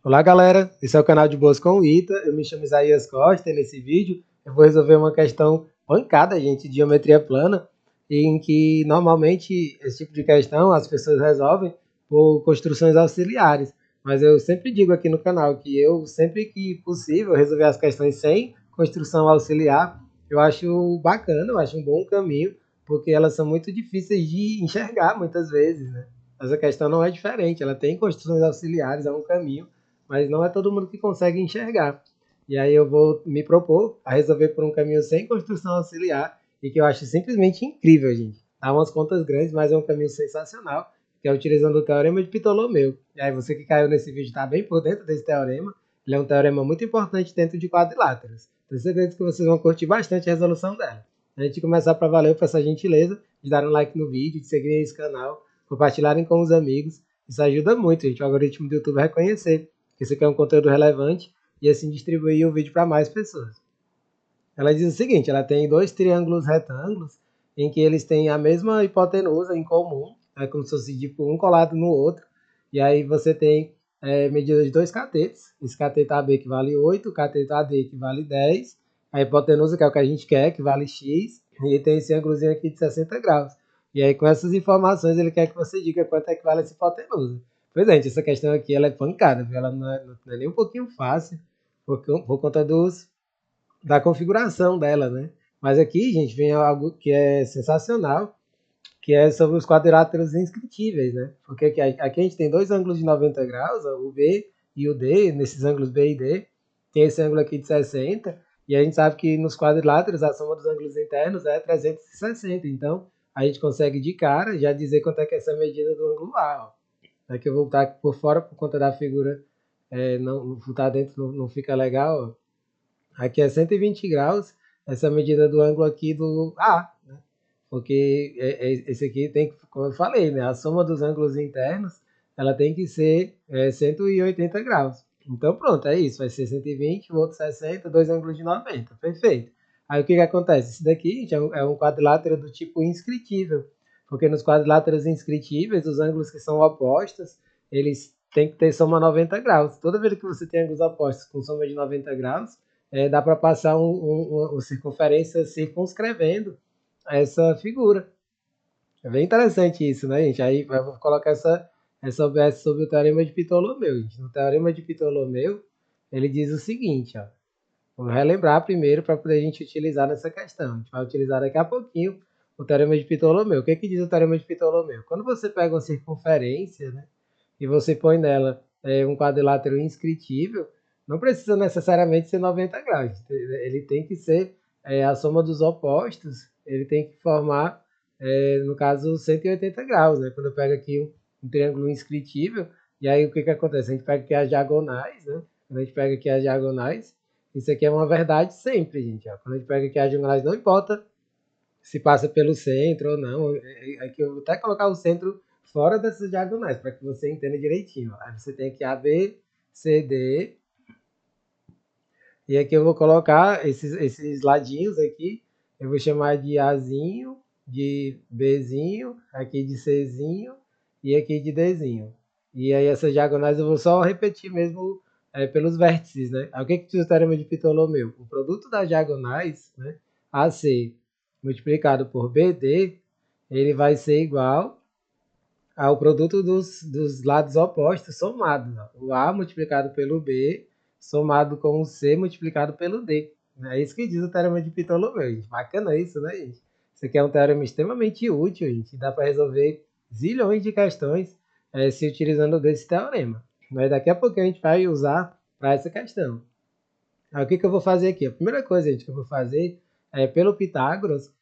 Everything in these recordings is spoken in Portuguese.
Olá galera, esse é o canal de Boas com o Ita, eu me chamo Isaías Costa e nesse vídeo eu vou resolver uma questão pancada, gente, de geometria plana, em que normalmente esse tipo de questão as pessoas resolvem por construções auxiliares, mas eu sempre digo aqui no canal que eu, sempre que possível, resolver as questões sem construção auxiliar, eu acho bacana, eu acho um bom caminho, porque elas são muito difíceis de enxergar muitas vezes, né? Essa questão não é diferente, ela tem construções auxiliares, é um caminho, mas não é todo mundo que consegue enxergar. E aí eu vou me propor a resolver por um caminho sem construção auxiliar e que eu acho simplesmente incrível, gente. Dá umas contas grandes, mas é um caminho sensacional, que é utilizando o teorema de Ptolomeu. E aí você que caiu nesse vídeo está bem por dentro desse teorema. Ele é um teorema muito importante dentro de quadriláteros. Tenho certeza que vocês vão curtir bastante a resolução dela. Antes de começar, para valer, eu peço a gentileza de dar um like no vídeo, de seguirem esse canal, compartilharem com os amigos. Isso ajuda muito, gente, o algoritmo do YouTube a reconhecer que isso aqui é um conteúdo relevante e assim distribuir o vídeo para mais pessoas. Ela diz o seguinte, ela tem dois triângulos retângulos em que eles têm a mesma hipotenusa em comum, é como se fosse tipo um colado no outro, e aí você tem medida de dois catetos, esse cateto AB que vale 8, o cateto AD que vale 10, a hipotenusa que é o que a gente quer, que vale x, e tem esse ângulozinho aqui de 60 graus. E aí com essas informações ele quer que você diga quanto é que vale essa hipotenusa. Pois é, gente, essa questão aqui ela é pancada, viu? Ela não é nem um pouquinho fácil, por conta da configuração dela, né? Mas aqui, gente, vem algo que é sensacional, que é sobre os quadriláteros inscritíveis, né? Porque aqui a gente tem dois ângulos de 90 graus, o B e o D, nesses ângulos B e D, tem esse ângulo aqui de 60, e a gente sabe que nos quadriláteros a soma dos ângulos internos é 360, então a gente consegue de cara já dizer quanto é que é essa medida do ângulo A, ó. Aqui eu vou estar por fora por conta da figura, não estar dentro não fica legal, ó. Aqui é 120 graus, essa medida do ângulo aqui do A, né? Porque esse aqui tem, como eu falei, né? A soma dos ângulos internos, ela tem que ser 180 graus. Então pronto, é isso, vai ser 120, o outro 60, dois ângulos de 90, perfeito. Aí o que acontece? Isso daqui, gente, é um quadrilátero do tipo inscritível, porque nos quadriláteros inscritíveis, os ângulos que são opostos, eles têm que ter soma 90 graus. Toda vez que você tem ângulos opostos com soma de 90 graus, dá para passar uma circunferência circunscrevendo essa figura. É bem interessante isso, né, gente? Aí eu vou colocar essa OBS sobre o Teorema de Ptolomeu. Gente. No Teorema de Ptolomeu, ele diz o seguinte, ó. Vou relembrar primeiro para poder a gente utilizar nessa questão. A gente vai utilizar daqui a pouquinho o Teorema de Ptolomeu. O que diz o Teorema de Ptolomeu? Quando você pega uma circunferência, né, e você põe nela um quadrilátero inscritível, não precisa necessariamente ser 90 graus. Ele tem que ser a soma dos opostos, ele tem que formar, no caso, 180 graus. Né? Quando eu pego aqui um triângulo inscritível, e aí o que acontece? A gente pega aqui as diagonais, né? Quando a gente pega aqui as diagonais, isso aqui é uma verdade sempre, gente. Ó. Quando a gente pega aqui as diagonais, não importa se passa pelo centro ou não. Aqui eu vou até colocar o centro fora dessas diagonais, para que você entenda direitinho. Aí você tem aqui AB, CD, e aqui eu vou colocar esses ladinhos aqui, eu vou chamar de Azinho, de Bzinho, aqui de Czinho e aqui de Dzinho. E aí essas diagonais eu vou só repetir mesmo pelos vértices, né? Aí o que diz o teorema de Ptolomeu? O produto das diagonais, né, AC multiplicado por BD, ele vai ser igual ao produto dos lados opostos somados. O A multiplicado pelo B somado com o C multiplicado pelo D. É isso que diz o teorema de Ptolomeu, gente. Bacana isso, né, gente? Isso aqui é um teorema extremamente útil, gente. Dá para resolver zilhões de questões se utilizando desse teorema. Mas daqui a pouco a gente vai usar para essa questão. Aí, o que eu vou fazer aqui? A primeira coisa, gente, que eu vou fazer é, pelo Pitágoras,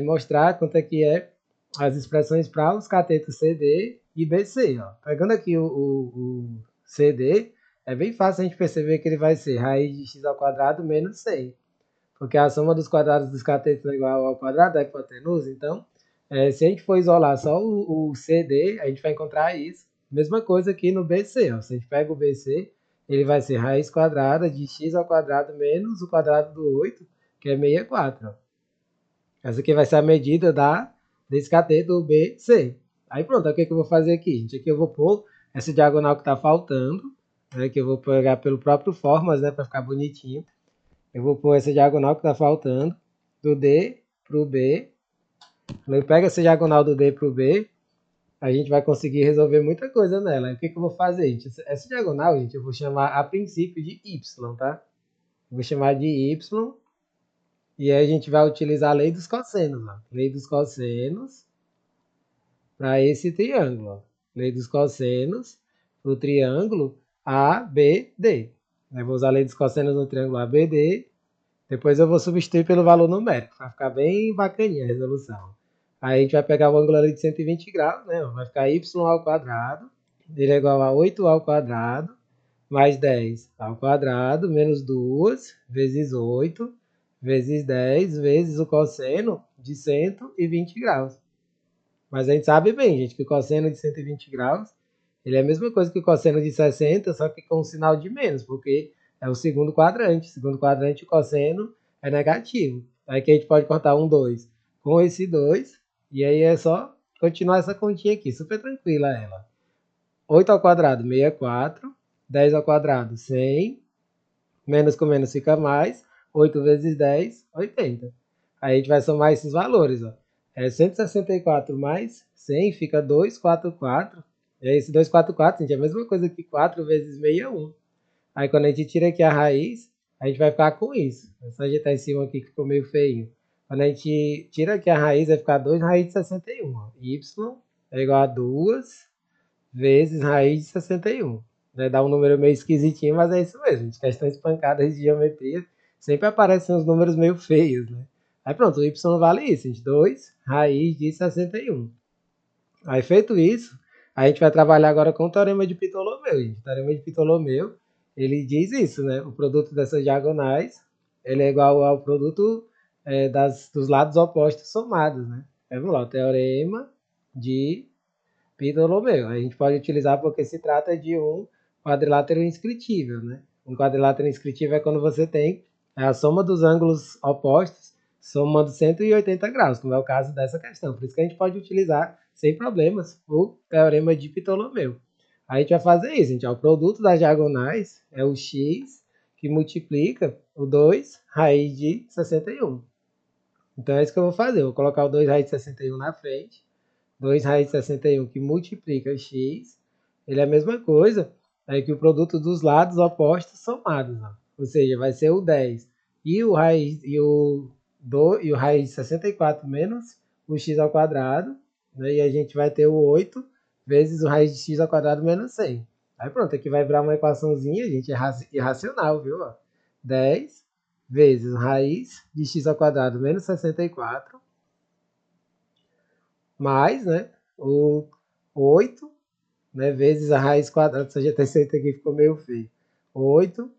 mostrar quanto é que é as expressões para os catetos CD e BC. Ó. Pegando aqui o CD, é bem fácil a gente perceber que ele vai ser raiz de x ao quadrado menos 100. Porque a soma dos quadrados dos catetos é igual ao quadrado da hipotenusa. Então, se a gente for isolar só o CD, a gente vai encontrar isso. Mesma coisa aqui no BC. Ó. Se a gente pega o BC, ele vai ser raiz quadrada de x ao quadrado menos o quadrado do 8, que é 64. Ó. Essa aqui vai ser a medida desse cateto BC. Aí pronto, o que eu vou fazer aqui, gente? Aqui eu vou pôr essa diagonal que está faltando. né, que eu vou pegar pelo próprio formas, né, para ficar bonitinho. Eu vou pôr essa diagonal que está faltando, do D para o B. Quando eu pego essa diagonal do D para o B, a gente vai conseguir resolver muita coisa nela. O que, que eu vou fazer, gente? Essa diagonal, gente, eu vou chamar a princípio de Y, tá? Eu vou chamar de Y. E aí a gente vai utilizar a lei dos cossenos. Ó. Lei dos cossenos para esse triângulo. Ó. Lei dos cossenos para o triângulo ABD. Eu vou usar a lei dos cossenos no triângulo ABD. Depois eu vou substituir pelo valor numérico, para ficar bem bacaninha a resolução. Aí a gente vai pegar o ângulo ali de 120 graus, né? Vai ficar y ao quadrado, ele é igual a 8 ao quadrado, mais 10 ao quadrado, menos 2, vezes 8, vezes 10, vezes o cosseno de 120 graus. Mas a gente sabe bem, gente, que o cosseno de 120 graus, ele é a mesma coisa que o cosseno de 60, só que com um sinal de menos, porque é o segundo quadrante. Segundo quadrante, o cosseno é negativo. Aí que a gente pode cortar um 2 com esse 2, e aí é só continuar essa continha aqui, super tranquila ela. 8 ao quadrado, 64. 10 ao quadrado, 100. Menos com menos fica mais. 8 vezes 10, 80. Aí a gente vai somar esses valores, ó. 164 mais 100 fica 244. E aí esse 244, gente, é a mesma coisa que 4 vezes 61. Aí quando a gente tira aqui a raiz, a gente vai ficar com isso. É só ajeitar em cima aqui que ficou meio feio. Quando a gente tira aqui a raiz, vai ficar 2 raiz de 61. Ó. Y é igual a 2 vezes raiz de 61. Né? Dá um número meio esquisitinho, mas é isso mesmo. Gente. Questões pancadas de geometria sempre aparecem uns números meio feios. Né? Aí pronto, o y vale isso, gente. 2 raiz de 61. Aí feito isso, a gente vai trabalhar agora com o teorema de Ptolomeu. Gente. O teorema de Ptolomeu, ele diz isso, né? O produto dessas diagonais, ele é igual ao produto dos lados opostos somados, né? Vamos lá, o teorema de Ptolomeu. A gente pode utilizar porque se trata de um quadrilátero inscritível, né? Um quadrilátero inscritível é quando você tem a soma dos ângulos opostos somando 180 graus, como é o caso dessa questão. Por isso que a gente pode utilizar sem problemas o teorema de Ptolomeu. Aí a gente vai fazer isso, gente. O produto das diagonais é o x que multiplica o 2 raiz de 61. Então é isso que eu vou fazer. Eu vou colocar o 2 raiz de 61 na frente. 2 raiz de 61 que multiplica x, ele é a mesma coisa que o produto dos lados opostos somados. Ó. Ou seja, vai ser o 10 e o raiz de 64 menos o x ao quadrado. Né, e a gente vai ter o 8 vezes o raiz de x ao quadrado menos 100. Aí pronto, aqui vai virar uma equaçãozinha, gente, irracional, viu? Ó. 10 vezes raiz de x ao quadrado menos 64 mais, né, o 8, né, vezes a raiz quadrada, essa GT6 aqui ficou meio feio, 8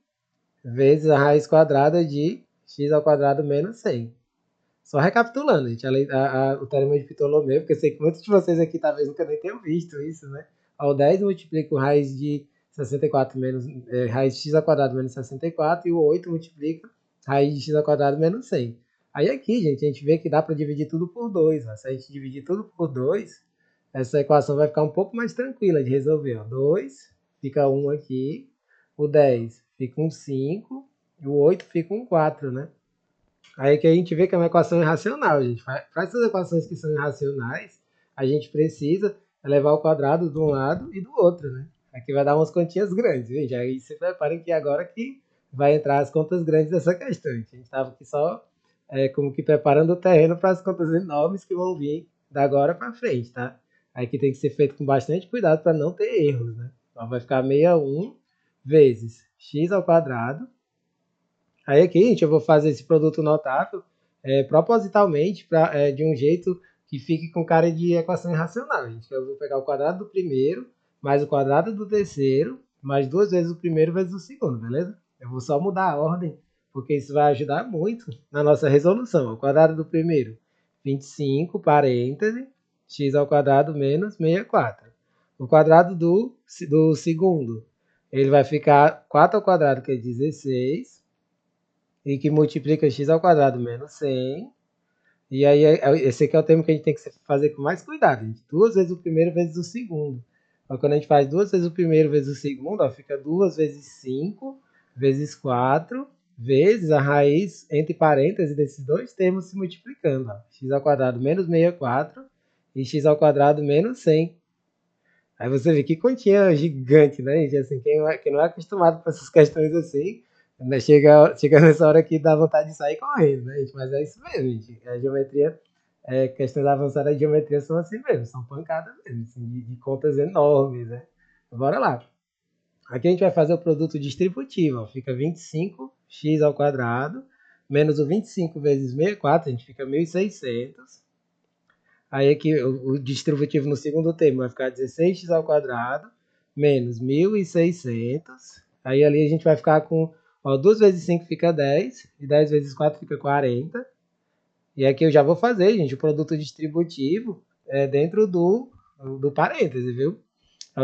vezes a raiz quadrada de x ao quadrado menos 100. Só recapitulando, gente, o teorema de Ptolomeu, porque eu sei que muitos de vocês aqui talvez nunca nem tenham visto isso, né? Ao 10 multiplica o raiz de 64 menos, raiz de x ao quadrado menos 64 e o 8 multiplica raiz de x ao quadrado menos 100. Aí aqui, gente, a gente vê que dá para dividir tudo por 2. Ó. Se a gente dividir tudo por 2, essa equação vai ficar um pouco mais tranquila de resolver. Ó. 2 fica 1 aqui, o 10 fica um 5 e o 8 fica um 4, né? Aí que a gente vê que é uma equação irracional, gente. Para essas equações que são irracionais, a gente precisa levar o quadrado de um lado e do outro, né? Aqui vai dar umas continhas grandes, gente. Aí se preparem que agora que vai entrar as contas grandes dessa questão. A gente estava aqui só como que preparando o terreno para as contas enormes que vão vir da agora para frente, tá? Aí que tem que ser feito com bastante cuidado para não ter erros, né? Então vai ficar 61 vezes x ao quadrado. Aí aqui, gente, eu vou fazer esse produto notável propositalmente de um jeito que fique com cara de equação irracional, gente. Eu vou pegar o quadrado do primeiro, mais o quadrado do terceiro, mais 2 vezes o primeiro vezes o segundo, beleza? Eu vou só mudar a ordem, porque isso vai ajudar muito na nossa resolução. O quadrado do primeiro, 25, parêntese, x ao quadrado menos 64. O quadrado do segundo, ele vai ficar 4 ao quadrado, que é 16, e que multiplica x ao quadrado menos 100. E aí, esse aqui é o termo que a gente tem que fazer com mais cuidado, gente. 2 vezes o primeiro vezes o segundo. Ó, quando a gente faz 2 vezes o primeiro vezes o segundo, ó, fica 2 vezes 5 vezes 4 vezes a raiz entre parênteses desses dois termos se multiplicando. Ó. X ao quadrado menos 64 e x ao quadrado menos 100. Aí você vê que continha gigante, né, gente? Assim, quem não é acostumado com essas questões assim, né, chega nessa hora que dá vontade de sair correndo, né, gente? Mas é isso mesmo, gente. A geometria, questões avançadas de geometria são assim mesmo, são pancadas mesmo, assim, de contas enormes, né? Bora lá. Aqui a gente vai fazer o produto distributivo, ó. Fica 25x ao quadrado, menos o 25 vezes 64, a gente fica 1.600. Aí aqui o distributivo no segundo termo vai ficar 16x ao quadrado menos 1.600. Aí ali a gente vai ficar com, ó, 2 vezes 5 fica 10, e 10 vezes 4 fica 40. E aqui eu já vou fazer, gente, o produto distributivo dentro do parêntese, viu?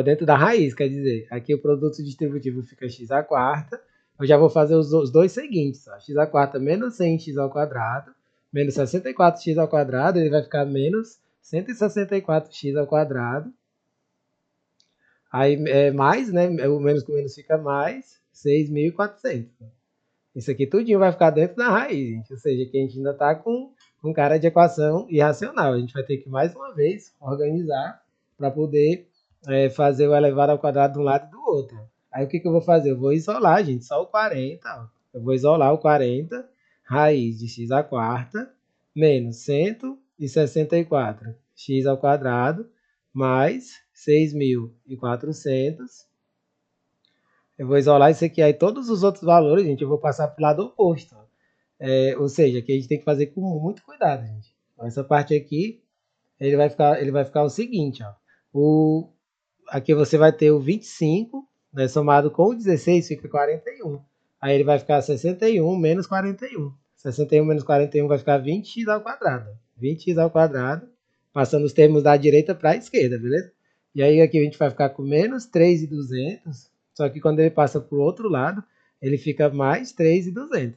Dentro da raiz, quer dizer. Aqui o produto distributivo fica x à quarta. Eu já vou fazer os dois seguintes. Ó. X à quarta menos 100x ao quadrado, menos 64x ao quadrado, ele vai ficar menos 164x ao quadrado. Aí mais, né? O menos com menos fica mais 6.400. Isso aqui tudinho vai ficar dentro da raiz, gente. Ou seja, aqui a gente ainda está com cara de equação irracional. A gente vai ter que, mais uma vez, organizar para poder fazer o elevado ao quadrado de um lado e do outro. Aí o que eu vou fazer? Eu vou isolar, gente, só o 40. Ó. Eu vou isolar o 40, raiz de x à quarta, menos 164 x ao quadrado, mais 6.400. Eu vou isolar isso aqui, aí todos os outros valores, gente, eu vou passar para o lado oposto. Ou seja, aqui a gente tem que fazer com muito cuidado, gente. Então, essa parte aqui, ele vai ficar o seguinte, ó. Aqui você vai ter o 25, né, somado com o 16 fica 41. Aí ele vai ficar 61 menos 41. 61 menos 41 vai ficar 20x ao quadrado. 20x ao quadrado, passando os termos da direita para a esquerda, beleza? E aí aqui a gente vai ficar com menos 3.200, só que quando ele passa para o outro lado, ele fica mais 3.200.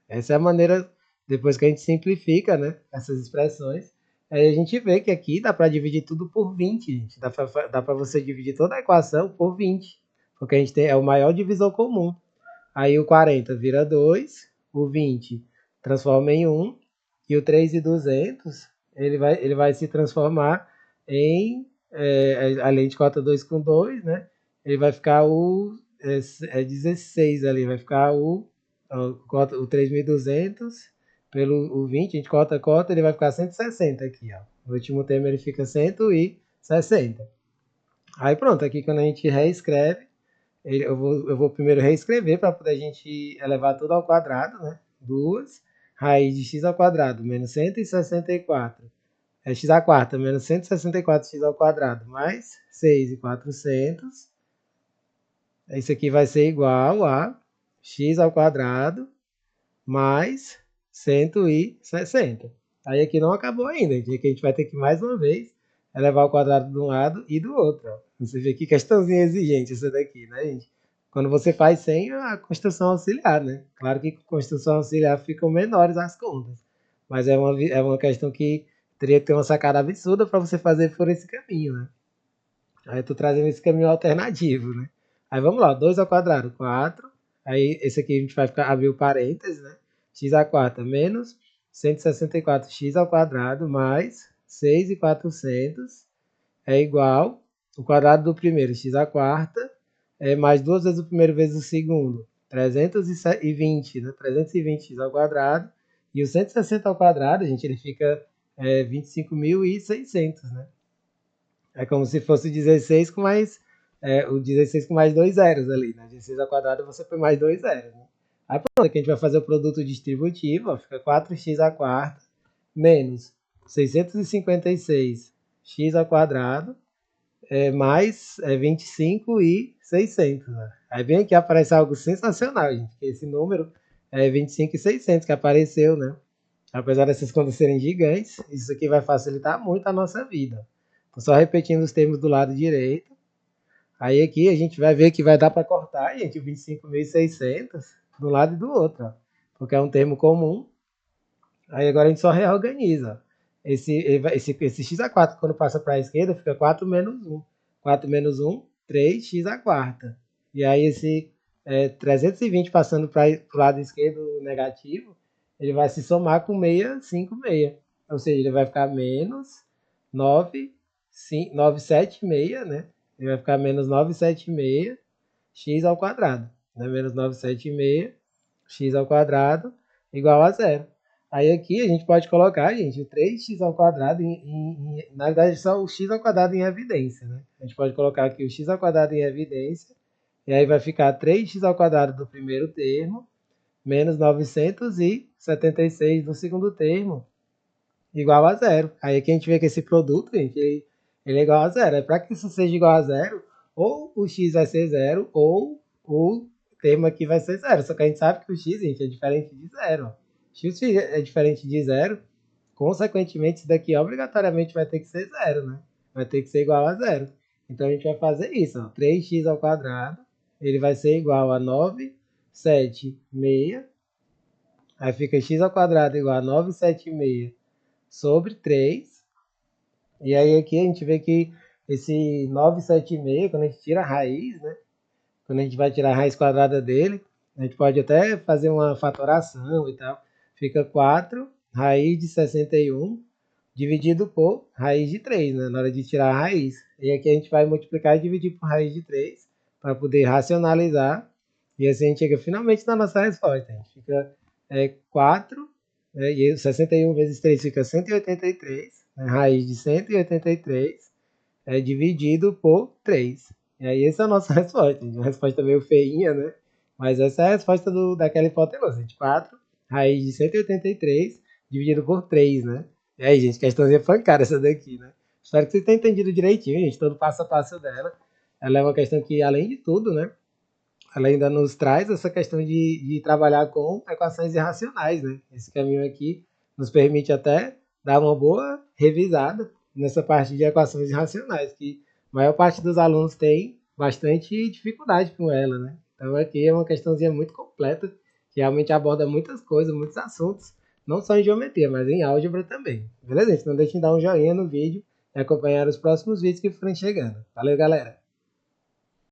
Essa é a maneira, depois que a gente simplifica, né, essas expressões, aí a gente vê que aqui dá para dividir tudo por 20, gente. Dá para você dividir toda a equação por 20, porque a gente é o maior divisor comum. Aí o 40 vira 2, o 20 transforma em 1, e o 3.200 ele vai se transformar em, além de cota 2 com 2, né? Ele vai ficar o 16 ali, vai ficar o 3.200 pelo o 20, a gente cota, ele vai ficar 160 aqui, ó. No último termo ele fica 160. Aí pronto, aqui quando a gente reescreve, eu vou primeiro reescrever para poder a gente elevar tudo ao quadrado, né? 2 raiz de x ao quadrado menos 164 x à quarta menos 164x ao quadrado mais 6.400. Isso aqui vai ser igual a x ao quadrado mais 160. Aí aqui não acabou ainda, aqui a gente vai ter que mais uma vez elevar o quadrado de um lado e do outro. Ó. Você vê que questãozinha exigente essa daqui, né, gente? Quando você faz sem a construção auxiliar, né? Claro que com construção auxiliar ficam menores as contas, mas é uma questão que teria que ter uma sacada absurda para você fazer por esse caminho, né? Aí eu tô trazendo esse caminho alternativo, né? Aí vamos lá, 2 ao quadrado, 4. Aí esse aqui a gente vai abrir o parênteses, né? X à quarta menos 164x ao quadrado mais 6.400 é igual o quadrado do primeiro, x à quarta, mais 2 vezes o primeiro vezes o segundo, 320, né? 320x ao quadrado. E o 160 ao quadrado, gente, ele fica 25.600, né? É como se fosse 16 com mais. O 16 com mais dois zeros ali, né? 16 ao quadrado você põe mais dois zeros. Né? Aí pronto, aqui a gente vai fazer o produto distributivo, ó, fica 4x à quarta menos 656x ao quadrado mais 25.600. Né? Aí vem aqui aparece algo sensacional, gente, que esse número é 25.600 que apareceu, né? Apesar dessas contas serem gigantes, isso aqui vai facilitar muito a nossa vida. Tô só repetindo os termos do lado direito. Aí aqui a gente vai ver que vai dar para cortar, gente, o 25.600 do lado e do outro, ó, porque é um termo comum. Aí agora a gente só reorganiza. Esse x a 4, quando passa para a esquerda, fica 4 menos 1. 4 menos 1, 3x à quarta. E aí esse 320 passando para o lado esquerdo negativo, ele vai se somar com 656. Ou seja, ele vai ficar menos 976, né? Ele vai ficar menos 976 x ao quadrado. Né? Menos 976 x ao quadrado igual a zero. Aí aqui a gente pode colocar, gente, o 3x ao quadrado, na verdade só o x ao quadrado em evidência. Né? A gente pode colocar aqui o x ao quadrado em evidência, e aí vai ficar 3x ao quadrado do primeiro termo, menos 976 do segundo termo, igual a zero. Aí aqui a gente vê que esse produto, gente, ele é igual a zero. É para que isso seja igual a zero, ou o x vai ser zero, ou o termo aqui vai ser zero. Só que a gente sabe que o x, gente, é diferente de zero. Se o x é diferente de zero, consequentemente, isso daqui obrigatoriamente vai ter que ser zero, né? Vai ter que ser igual a zero. Então a gente vai fazer isso, ó. 3x ao quadrado, ele vai ser igual a 976. Aí fica x ao quadrado igual a 976 sobre 3. E aí aqui a gente vê que esse 976, quando a gente tira a raiz, né? Quando a gente vai tirar a raiz quadrada dele, a gente pode até fazer uma fatoração e tal. Fica 4 raiz de 61 dividido por raiz de 3, né? Na hora de tirar a raiz. E aqui a gente vai multiplicar e dividir por raiz de 3 para poder racionalizar. E assim a gente chega finalmente na nossa resposta. A gente fica 4, né? E 61 vezes 3 fica 183, né? Raiz de 183 dividido por 3. E aí essa é a nossa resposta. Uma resposta meio feinha, né? Mas essa é a resposta daquela hipotenusa. 4 raiz de 183 dividido por 3, né? E aí, gente, questãozinha pancada essa daqui, né? Espero que vocês tenham entendido direitinho, gente, todo passo a passo dela. Ela é uma questão que, além de tudo, né? Ela ainda nos traz essa questão de trabalhar com equações irracionais, né? Esse caminho aqui nos permite até dar uma boa revisada nessa parte de equações irracionais, que a maior parte dos alunos tem bastante dificuldade com ela, né? Então aqui é uma questãozinha muito completa, que realmente aborda muitas coisas, muitos assuntos, não só em geometria, mas em álgebra também. Beleza, gente? Não deixem de dar um joinha no vídeo e acompanhar os próximos vídeos que forem chegando. Valeu, galera!